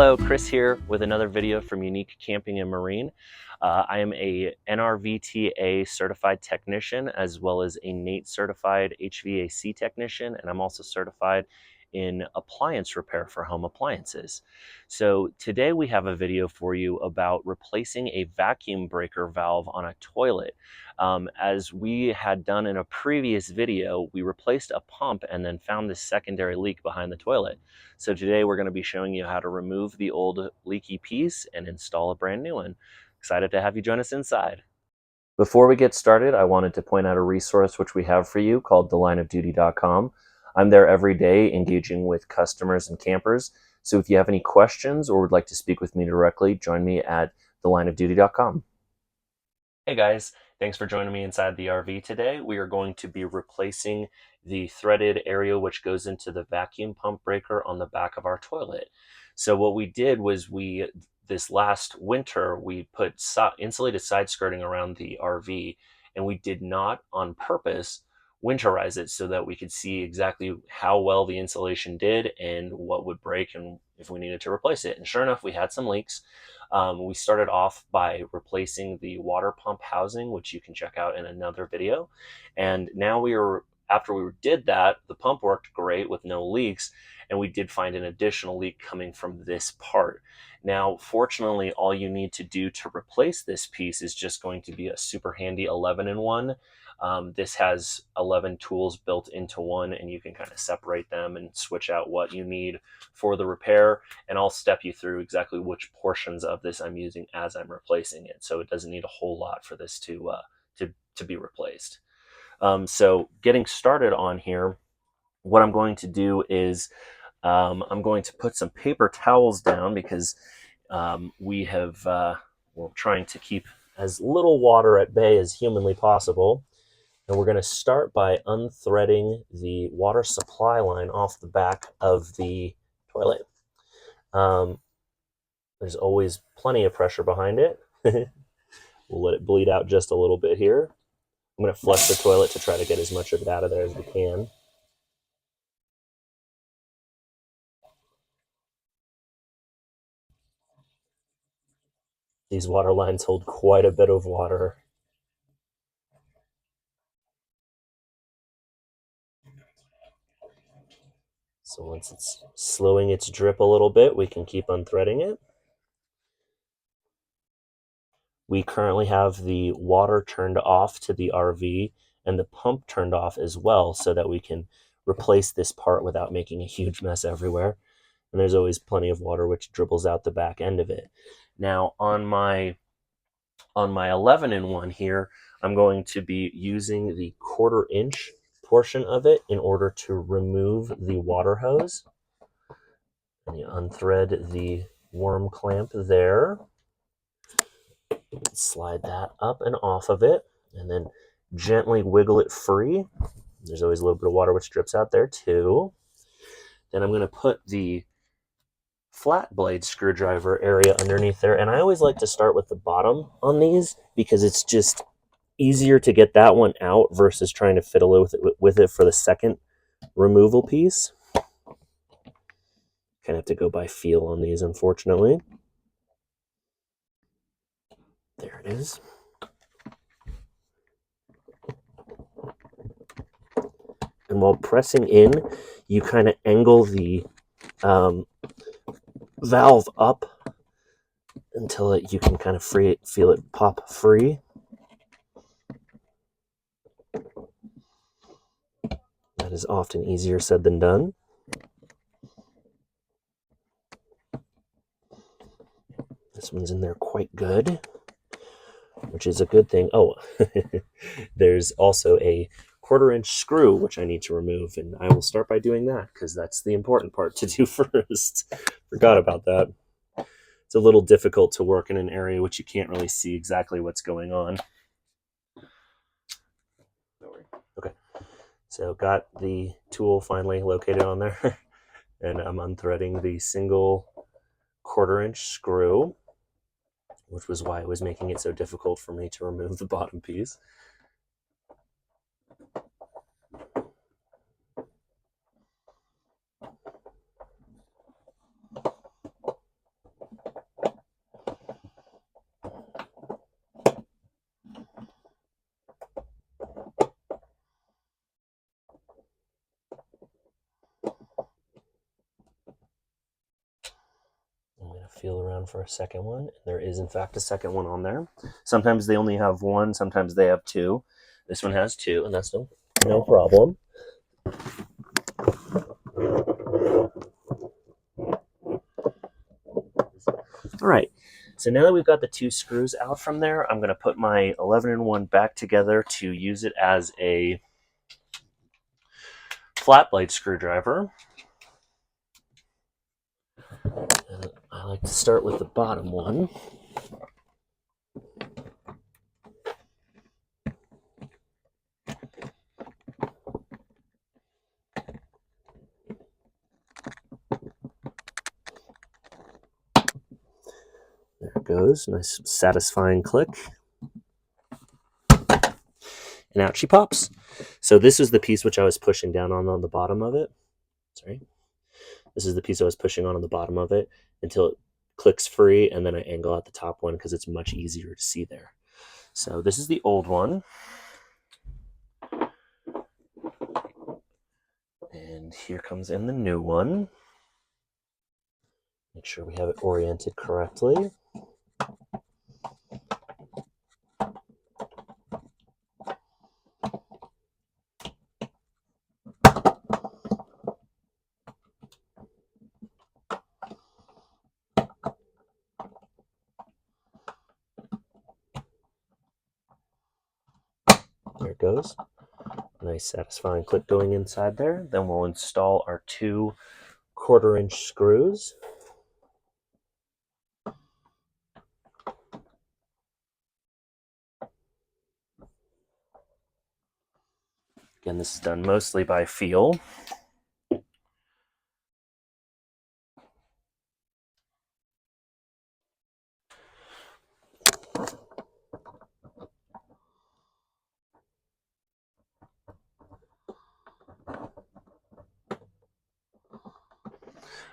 Hello, Chris here with another video from Unique Camping and Marine. I am a NRVTA certified technician as well as a NATE certified HVAC technician, and I'm also certified in appliance repair for home appliances. So today we have a video for you about replacing a vacuum breaker valve on a toilet. As we had done in a previous video, we replaced a pump and then found this secondary leak behind the toilet. So today we're going to be showing you how to remove the old leaky piece and install a brand new one. Excited to have you join us inside. Before we get started, I wanted to point out a resource which we have for you called thelineofduty.com. I'm there every day engaging with customers and campers. So if you have any questions or would like to speak with me directly, join me at thelineofduty.com. Hey guys, thanks for joining me inside the RV today. We are going to be replacing the threaded area which goes into the vacuum pump breaker on the back of our toilet. So what we did was this last winter, we put insulated side skirting around the RV, and we did not on purpose winterize it so that we could see exactly how well the insulation did and what would break and if we needed to replace it. And sure enough, we had some leaks. We started off by replacing the water pump housing, which you can check out in another video. And now after we did that, the pump worked great with no leaks, and we did find an additional leak coming from this part. Now, fortunately, all you need to do to replace this piece is just going to be a super handy 11-in-1. This has 11 tools built into one, and you can kind of separate them and switch out what you need for the repair. And I'll step you through exactly which portions of this I'm using as I'm replacing it. So it doesn't need a whole lot for this to be replaced. So getting started on here, what I'm going to do is I'm going to put some paper towels down because we're trying to keep as little water at bay as humanly possible. And we're going to start by unthreading the water supply line off the back of the toilet. There's always plenty of pressure behind it. We'll let it bleed out just a little bit here. I'm going to flush the toilet to try to get as much of it out of there as we can. These water lines hold quite a bit of water. So once it's slowing its drip a little bit, we can keep unthreading it. We currently have the water turned off to the RV and the pump turned off as well so that we can replace this part without making a huge mess everywhere. And there's always plenty of water which dribbles out the back end of it. Now on my 11-in-1 here, I'm going to be using the 1/4-inch portion of it in order to remove the water hose. And you unthread the worm clamp there. Slide that up and off of it, and then gently wiggle it free. There's always a little bit of water which drips out there too. Then I'm going to put the flat blade screwdriver area underneath there, and I always like to start with the bottom on these because it's just easier to get that one out versus trying to fiddle with it for the second removal piece. Kind of have to go by feel on these, unfortunately. There it is. And while pressing in, you kind of angle the valve up until you can kind of feel it pop free. That is often easier said than done. This one's in there quite good, which is a good thing. Oh, there's also a 1/4-inch screw, which I need to remove, and I will start by doing that because that's the important part to do first. Forgot about that. It's a little difficult to work in an area which you can't really see exactly what's going on. Okay, so got the tool finally located on there, and I'm unthreading the single 1/4-inch screw, which was why it was making it so difficult for me to remove the bottom piece. feel around for a second one. And there is, in fact, a second one on there. Sometimes they only have one, sometimes they have two. This one has two, and that's no problem. All right, so now that we've got the two screws out from there, I'm going to put my 11-in-1 back together to use it as a flat blade screwdriver. And I like to start with the bottom one. There it goes, nice satisfying click. And out she pops. So this is the piece which I was pushing down on the bottom of it. Sorry. This is the piece I was pushing on the bottom of it until it clicks free, and then I angle out the top one because it's much easier to see there. So this is the old one. And here comes in the new one. Make sure we have it oriented correctly. There it goes. Nice satisfying click going inside there. Then we'll install our two 1/4-inch screws. Again, this is done mostly by feel.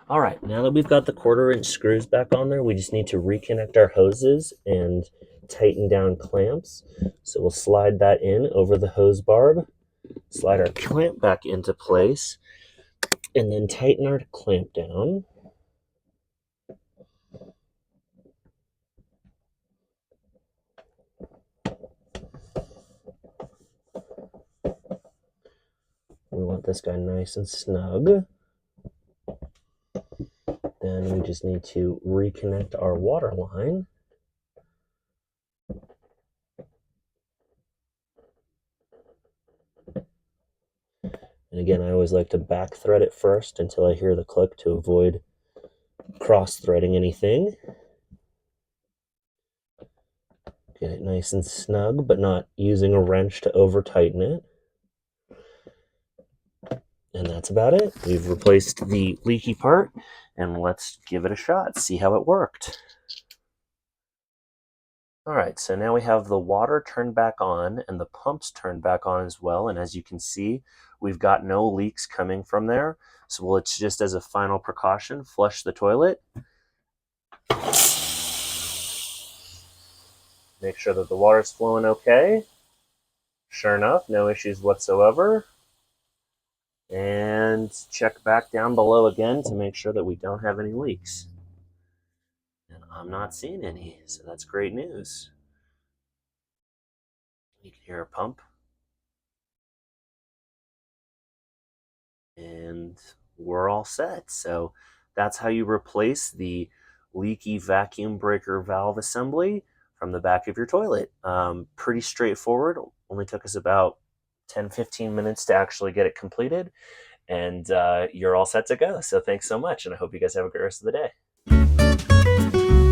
All right, now that we've got the 1/4-inch screws back on there, we just need to reconnect our hoses and tighten down clamps. So we'll slide that in over the hose barb, slide our clamp back into place, and then tighten our clamp down. We want this guy nice and snug. Then we just need to reconnect our water line. And again, I always like to back thread it first until I hear the click to avoid cross-threading anything. Get it nice and snug, but not using a wrench to over-tighten it. And that's about it. We've replaced the leaky part, and let's give it a shot, see how it worked. All right, so now we have the water turned back on and the pumps turned back on as well. And as you can see, we've got no leaks coming from there. So let's just, as a final precaution, flush the toilet. Make sure that the water's flowing okay. Sure enough, no issues whatsoever. And check back down below again to make sure that we don't have any leaks. And I'm not seeing any, so that's great news. You can hear a pump. And we're all set. So that's how you replace the leaky vacuum breaker valve assembly from the back of your toilet. Pretty straightforward. Only took us about 10-15 minutes to actually get it completed, and you're all set to go. So thanks so much, and I hope you guys have a great rest of the day.